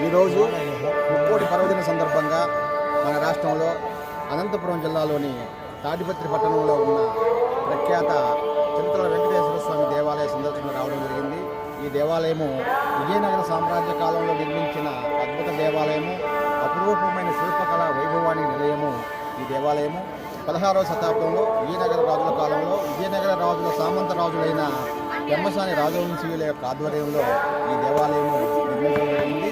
ఈరోజు ముక్కోటి పర్వదిన సందర్భంగా మన రాష్ట్రంలో అనంతపురం జిల్లాలోని తాడిపత్రి పట్టణంలో ఉన్న ప్రఖ్యాత చింతల వెంకటేశ్వర స్వామి దేవాలయ సందర్శన రావడం జరిగింది. ఈ దేవాలయము విజయనగర సామ్రాజ్య కాలంలో నిర్మించిన అద్భుత దేవాలయము, అపురూపమైన శిల్పకళ వైభవానికి నిలయము. ఈ దేవాలయము 16వ శతాబ్దంలో విజయనగర రాజుల కాలంలో విజయనగర రాజుల సామంత రాజులైన పెమ్మసాని రాజవంశీయుల యొక్క ఆధ్వర్యంలో ఈ దేవాలయము నిర్మించడం జరిగింది.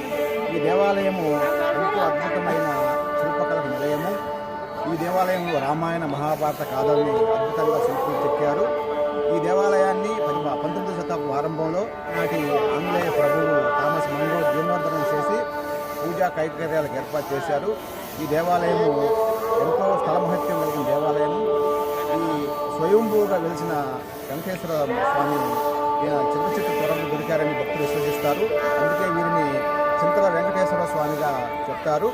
ఈ దేవాలయము ఎంతో అద్భుతమైన శిల్పకళకు నిలయము. ఈ దేవాలయంలో రామాయణ మహాభారత కాథల్ని అద్భుతంగా శిల్పులు చెక్కారు. ఈ దేవాలయాన్ని 19వ శతాబ్దం ఆరంభంలో నాటి ఆంగ్లేయ ప్రభువు థామస్ మంగో జీర్ణోద్ధరణ చేసి పూజా కైంకర్యాలకు ఏర్పాటు చేశారు. ఈ దేవాలయము ఎంతో స్థలమహత్యం కలిగిన దేవాలయము. ఈ స్వయంభూగా వెలిసిన వెంకటేశ్వర స్వామి చింత చెట్టు త్వరలు దొరికారని భక్తులు విశ్వసిస్తారు. అందుకే వీరిని చింతల వెంకటేశ్వర స్వామిగా చెప్తారు.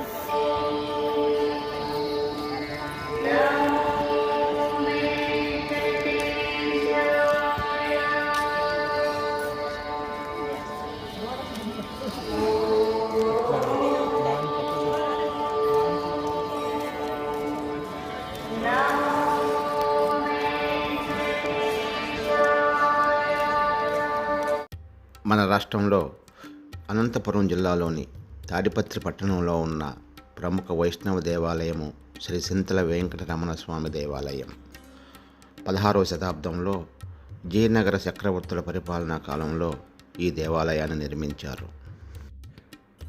మన రాష్ట్రంలో అనంతపురం జిల్లాలోని తాడిపత్రి పట్టణంలో ఉన్న ప్రముఖ వైష్ణవ దేవాలయము శ్రీ చింతల వెంకటరమణ స్వామి దేవాలయం. 16వ శతాబ్దంలో విజయనగర చక్రవర్తుల పరిపాలనా కాలంలో ఈ దేవాలయాన్ని నిర్మించారు.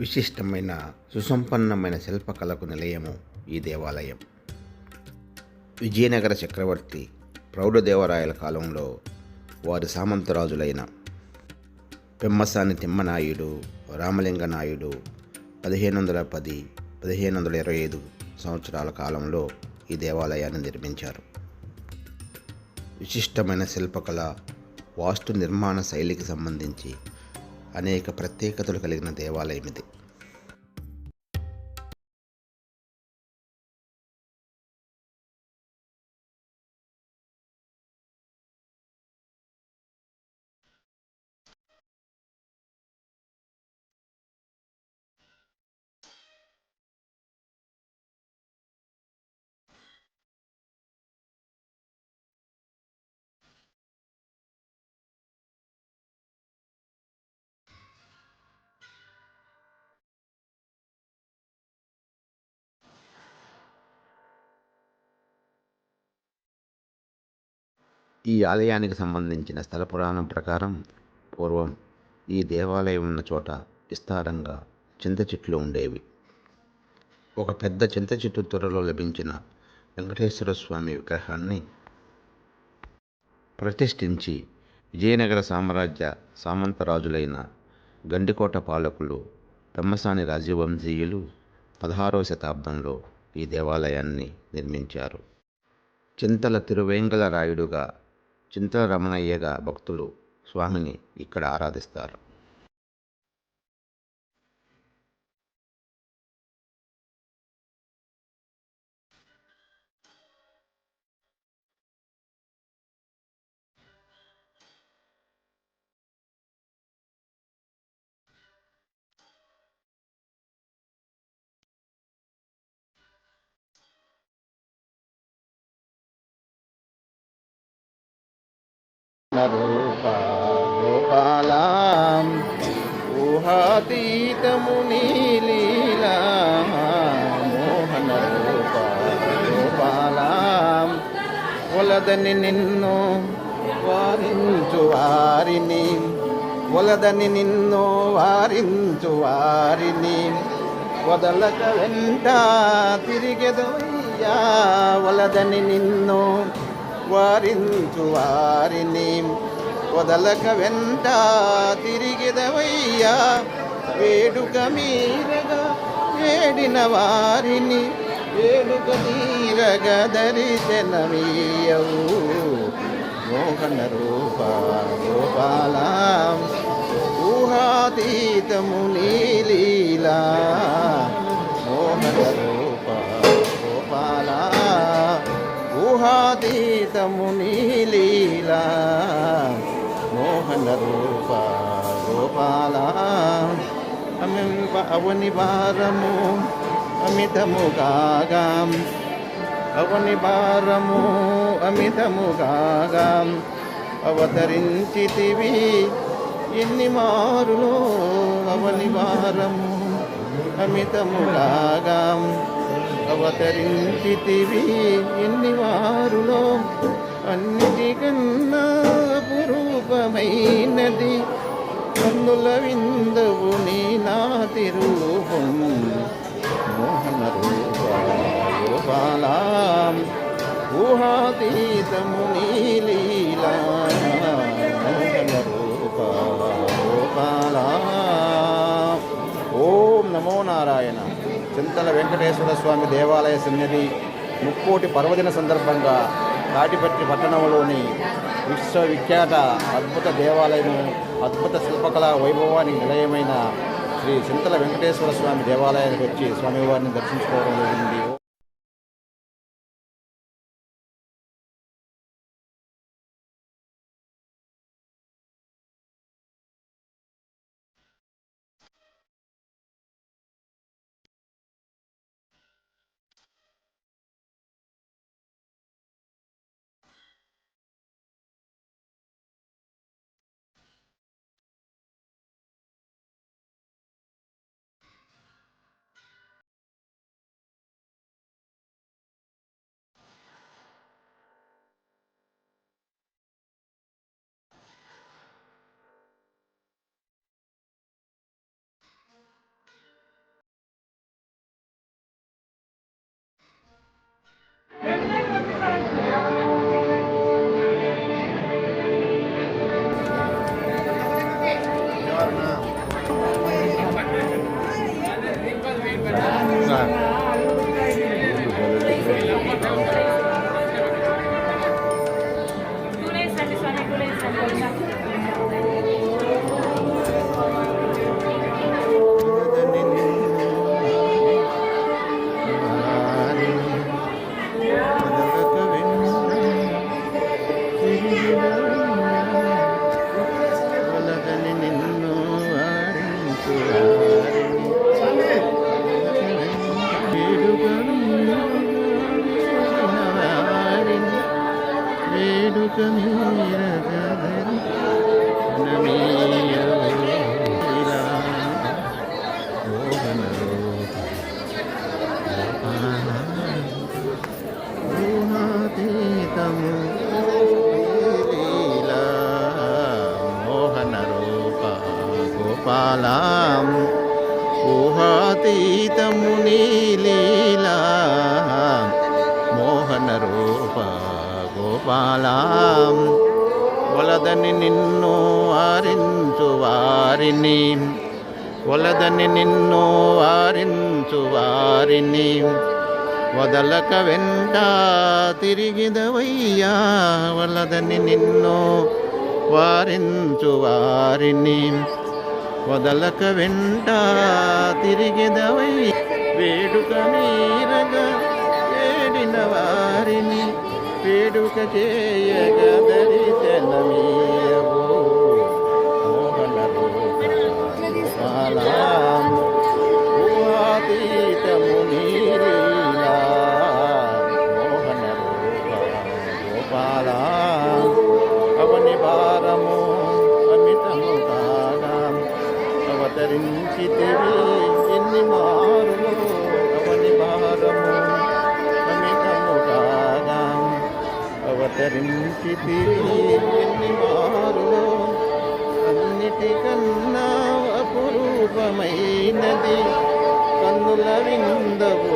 విశిష్టమైన సుసంపన్నమైన శిల్పకళకు నిలయము ఈ దేవాలయం. విజయనగర చక్రవర్తి ప్రౌఢదేవరాయల కాలంలో వారి సామంతరాజులైన పెమ్మసాని తిమ్మనాయుడు, రామలింగ నాయుడు 1510, 1525 సంవత్సరాల కాలంలో ఈ దేవాలయాన్ని నిర్మించారు. విశిష్టమైన శిల్పకళ, వాస్తు నిర్మాణ శైలికి సంబంధించి అనేక ప్రత్యేకతలు కలిగిన దేవాలయం ఇది. ఈ ఆలయానికి సంబంధించిన స్థల పురాణం ప్రకారం పూర్వం ఈ దేవాలయం ఉన్న చోట విస్తారంగా చింత చెట్లు ఉండేవి. ఒక పెద్ద చింత చెట్టు త్వరలో లభించిన వెంకటేశ్వర స్వామి విగ్రహాన్ని ప్రతిష్ఠించి విజయనగర సామ్రాజ్య సామంతరాజులైన గండికోట పాలకులు పెమ్మసాని రాజవంశీయులు 16వ శతాబ్దంలో ఈ దేవాలయాన్ని నిర్మించారు. చింతల తిరువేంగళరాయుడుగా, చింతల రమణయ్యగా భక్తులు స్వామిని ఇక్కడ ఆరాధిస్తారు. రూప గోపాలాం ఊహాతీతము నీలీలా మోహన రూప గోపాలాం వలదని నిన్ను వారించు వారిని, వలదని నిన్ను వారించు వారిని వదలక వెంట తిరిగెదవయ్యా, వలదని నిన్ను వారించు వారిని వదలక వెంట తిరిగిదవయ్యా, వేడుక మీరగా వేడిన వారిని వేడుక తీరగా దరిశనమీయవు. మోహన రూప గోపాల ఊహాతీతము నీలీలా మోహన రూప గోపాల ఊహాతీతము నీలీలా మోహన రూప గోపాల అవని భారము అమితము కాగా అవని భారము అమితము కాగా అవతరించితివి ఎన్ని మారులో అవని భారము అమితము కాగా అవతరించితివి ఎన్ని వారులో అన్నిటికన్నా అపురూపమైనది కన్నుల విందవు నీ నాతి రూపం మోహన రూప గోపాల ఊహాతీతము నీ లీలా మోహన రూప గోపాల. ఓం నమో నారాయణ. చింతల వెంకటేశ్వర స్వామి దేవాలయ సన్నిధి ముక్కోటి పర్వదిన సందర్భంగా తాటిపత్రి పట్టణంలోని విశ్వవిఖ్యాత అద్భుత దేవాలయము, అద్భుత శిల్పకళా వైభవానికి నిలయమైన శ్రీ చింతల వెంకటేశ్వర స్వామి దేవాలయానికి వచ్చి స్వామివారిని దర్శించుకోవడం జరిగింది. గోపాలం ఊహాతీతము నీ లీలా మోహన రూప గోపాలం. వలదని నిన్ను వారించు వారిని వలదని నిన్ను వారించు వారిని వదలక వెంట తిరిగిదవయ్యా. వలదని నిన్ను వారించు వారిని వదలక వెంట తిరిగిదవై. వేడుక మీరగా వేడిన వారిని వేడుక చేయగ దరిశనమీయవు మోహన రూపాల ఊహాతీతము నీరీలా మోహన రూప గోపాల. అవని భారము అమితము కాగా అవతరించితివి ఎన్ని మారులు అవని భారము అమితము కాగా అవతరించితివి ఎన్ని మారులు అన్నిటికన్నా అపురూపమైనది కన్నుల విందవు